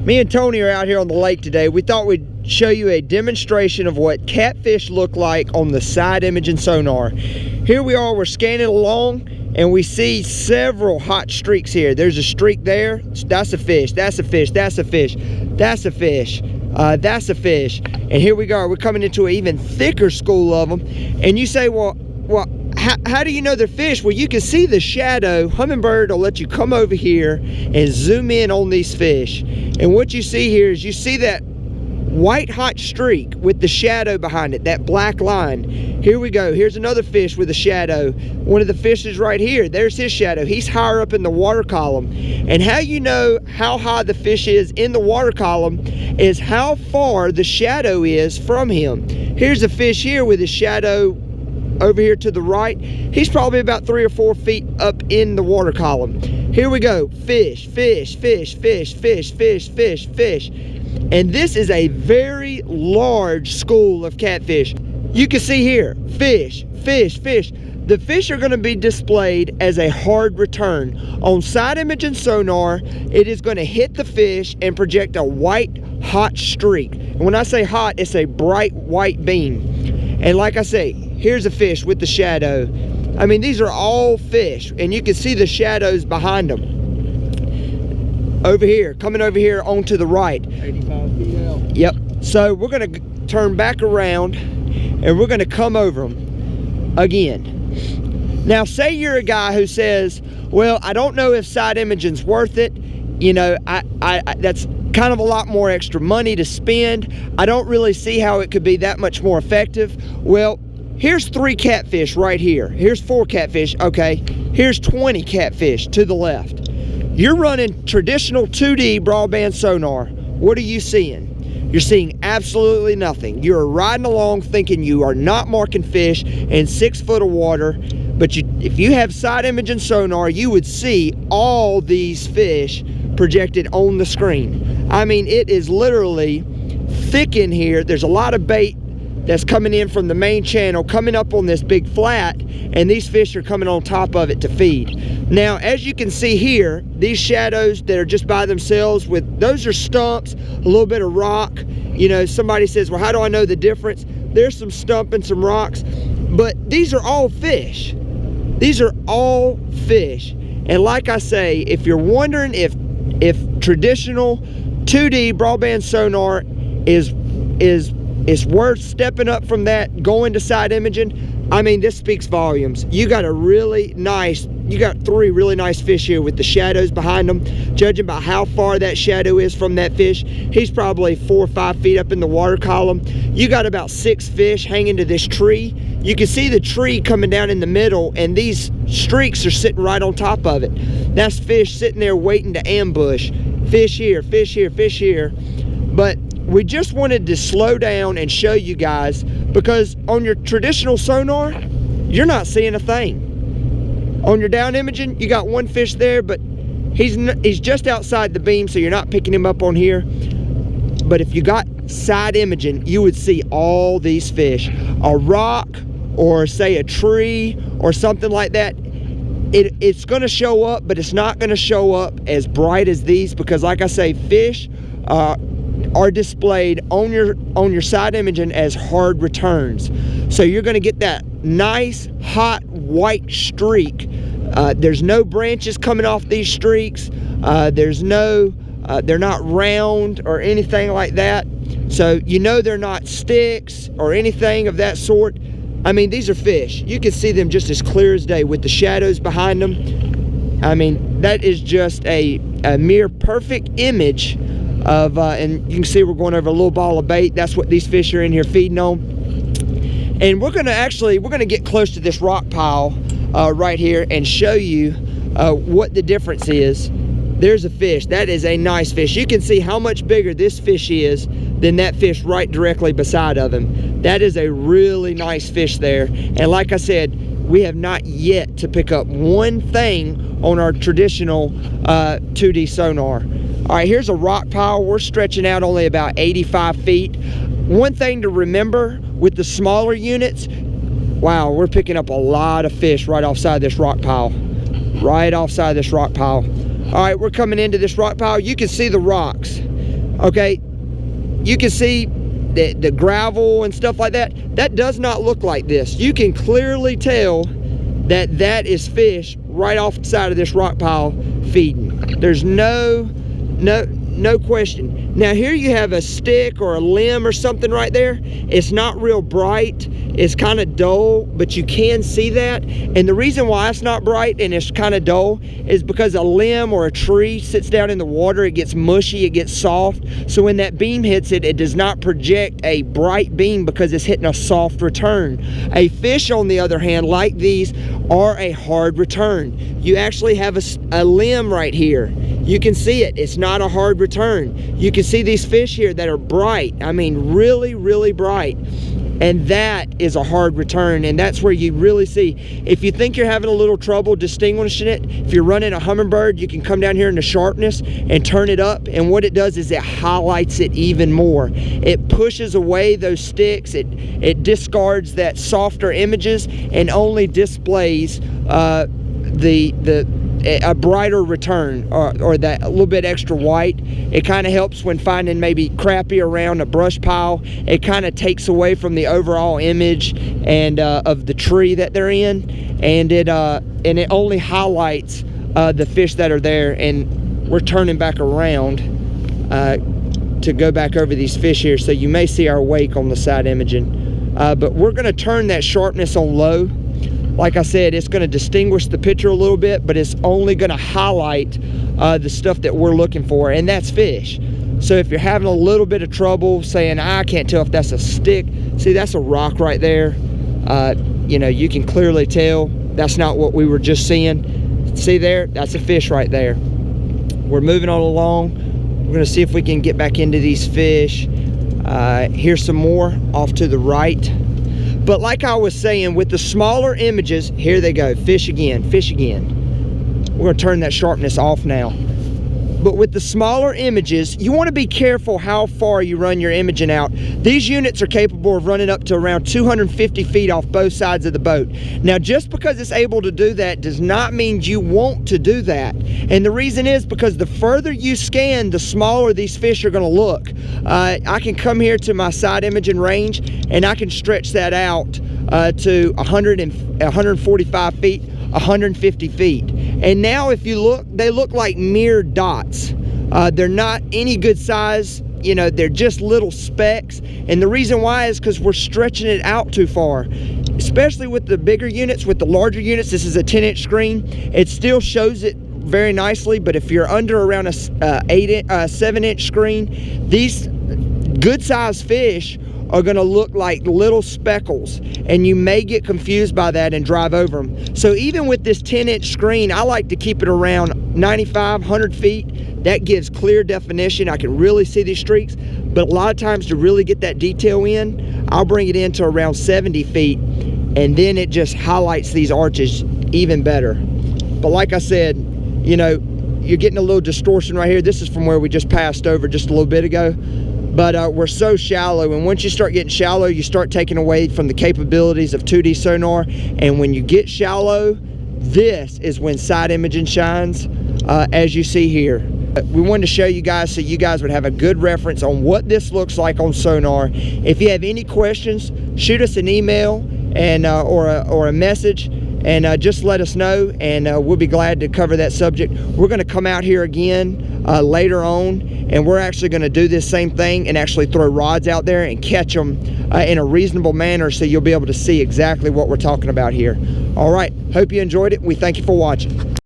Me and Tony are out here on the lake today. We thought we'd show you a demonstration of what catfish look like on the side imaging sonar. Here we are, we're scanning along, and we see several hot streaks here. There's a streak there. That's a fish, that's a fish, that's a fish, that's a fish, that's a fish. And here we go, we're coming into an even thicker school of them. And you say, well, how do you know they're fish? Well, you can see the shadow. Humminbird will let you come over here and zoom in on these fish. And what you see here is you see that white hot streak with the shadow behind it, that black line. Here we go. Here's another fish with a shadow. One of the fishes right here, there's his shadow. He's higher up in the water column. And how you know how high the fish is in the water column is how far the shadow is from him. Here's a fish here with his shadow over here to the right. He's probably about 3 or 4 feet up in the water column. Here we go. Fish, fish, fish, fish, fish, fish, fish, fish. And this is a very large school of catfish. You can see here, fish, fish, fish. The fish are going to be displayed as a hard return. On side imaging sonar, it is going to hit the fish and project a white hot streak. And when I say hot, it's a bright white beam. And like I say, here's a fish with the shadow. I mean, these are all fish, and you can see the shadows behind them. Over here, coming over here onto the right. 85 feet out. Yep. So we're gonna turn back around, and we're gonna come over them again. Now, say you're a guy who says, well, I don't know if side imaging's worth it. You know, that's kind of a lot more extra money to spend. I don't really see how it could be that much more effective. Well, here's 3 catfish right here. Here's 4 catfish, okay. Here's 20 catfish to the left. You're running traditional 2D broadband sonar. What are you seeing? You're seeing absolutely nothing. You're riding along thinking you are not marking fish in 6 foot of water, but if you have side imaging sonar, you would see all these fish projected on the screen. I mean, it is literally thick in here. There's a lot of bait that's coming in from the main channel, coming up on this big flat, and these fish are coming on top of it to feed. Now, as you can see here, these shadows that are just by themselves, those are stumps, a little bit of rock. You know, somebody says, well, how do I know the difference? There's some stump and some rocks, but these are all fish. These are all fish. And like I say, if you're wondering if traditional 2D broadband sonar is worth stepping up from that, going to side imaging, I mean, this speaks volumes. You got 3 really nice fish here with the shadows behind them. Judging by how far that shadow is from that fish, he's probably 4 or 5 feet up in the water column. You got about 6 fish hanging to this tree. You can see the tree coming down in the middle, and these streaks are sitting right on top of it. That's fish sitting there waiting to ambush. Fish here, fish here, fish here. But we just wanted to slow down and show you guys, because on your traditional sonar, you're not seeing a thing. On your down imaging, you got 1 fish there, but he's just outside the beam, so you're not picking him up on here. But if you got side imaging, you would see all these fish. A rock, or say a tree, or something like that, it's going to show up, but it's not going to show up as bright as these, because like I say, fish are displayed on your side imaging as hard returns. So you're going to get that nice hot white streak. There's no branches coming off these streaks. They're not round or anything like that. So you know they're not sticks or anything of that sort. I mean, these are fish. You can see them just as clear as day with the shadows behind them. I mean, that is just a mere perfect image of, and you can see we're going over a little ball of bait. That's what these fish are in here feeding on. And we're gonna get close to this rock pile right here and show you what the difference is. There's a fish. That is a nice fish. You can see how much bigger this fish is than that fish right directly beside of him. That is a really nice fish there. And like I said, we have not yet to pick up one thing on our traditional 2D sonar. All right, here's a rock pile. We're stretching out only about 85 feet. One thing to remember with the smaller units, wow, we're picking up a lot of fish right offside this rock pile. Right offside this rock pile. All right, we're coming into this rock pile. You can see the rocks. Okay, you can see the gravel and stuff like that. That does not look like this. You can clearly tell that that is fish right off the side of this rock pile feeding. There's no question. Now here you have a stick or a limb or something right there. It's not real bright. It's kind of dull, but you can see that. And the reason why it's not bright and it's kind of dull is because a limb or a tree sits down in the water, it gets mushy, it gets soft. So when that beam hits it, it does not project a bright beam because it's hitting a soft return. A fish, on the other hand, like these, are a hard return. You actually have a limb right here. You can see it. It's not a hard return. You can see these fish here that are bright. I mean, really, really bright. And that is a hard return, and that's where you really see. If you think you're having a little trouble distinguishing it, if you're running a Humminbird, you can come down here in the sharpness and turn it up, and what it does is it highlights it even more. It pushes away those sticks, it discards that softer images and only displays a brighter return, or that a little bit extra white. It kind of helps when finding maybe crappie around a brush pile. It kind of takes away from the overall image and of the tree that they're in, and it only highlights the fish that are there. And we're turning back around to go back over these fish here, so you may see our wake on the side imaging, but we're going to turn that sharpness on low. Like I said, it's going to distinguish the picture a little bit, but it's only going to highlight the stuff that we're looking for, and that's fish. So if you're having a little bit of trouble saying, I can't tell if that's a stick, see, that's a rock right there. You know, you can clearly tell that's not what we were just seeing. See there? That's a fish right there. We're moving on along. We're going to see if we can get back into these fish. Here's some more off to the right. But like I was saying, with the smaller images, here they go, fish again, fish again. We're going to turn that sharpness off now. But with the smaller images, you want to be careful how far you run your imaging out. These units are capable of running up to around 250 feet off both sides of the boat. Now, just because it's able to do that does not mean you want to do that. And the reason is because the further you scan, the smaller these fish are going to look. I can come here to my side imaging range, and I can stretch that out to 145 feet, 150 feet. And now if you look, they look like mere dots. They're not any good size, you know, they're just little specks. And the reason why is because we're stretching it out too far. Especially with the bigger units, with the larger units, this is a 10-inch screen. It still shows it very nicely, but if you're under around a 7-inch screen, these good sized fish are going to look like little speckles, and you may get confused by that and drive over them. So even with this 10-inch screen, I like to keep it around 95, 100 feet. That gives clear definition. I can really see these streaks, but a lot of times to really get that detail in, I'll bring it into around 70 feet, and then it just highlights these arches even better. But like I said, you know, you're getting a little distortion right here. This is from where we just passed over just a little bit ago. But we're so shallow, and once you start getting shallow, you start taking away from the capabilities of 2D sonar. And when you get shallow, this is when side imaging shines, as you see here. We wanted to show you guys so you guys would have a good reference on what this looks like on sonar. If you have any questions, shoot us an email and or a message, and just let us know, and we'll be glad to cover that subject. We're going to come out here again later on, and we're actually going to do this same thing and actually throw rods out there and catch them in a reasonable manner, so you'll be able to see exactly what we're talking about here. All right, hope you enjoyed it. We thank you for watching.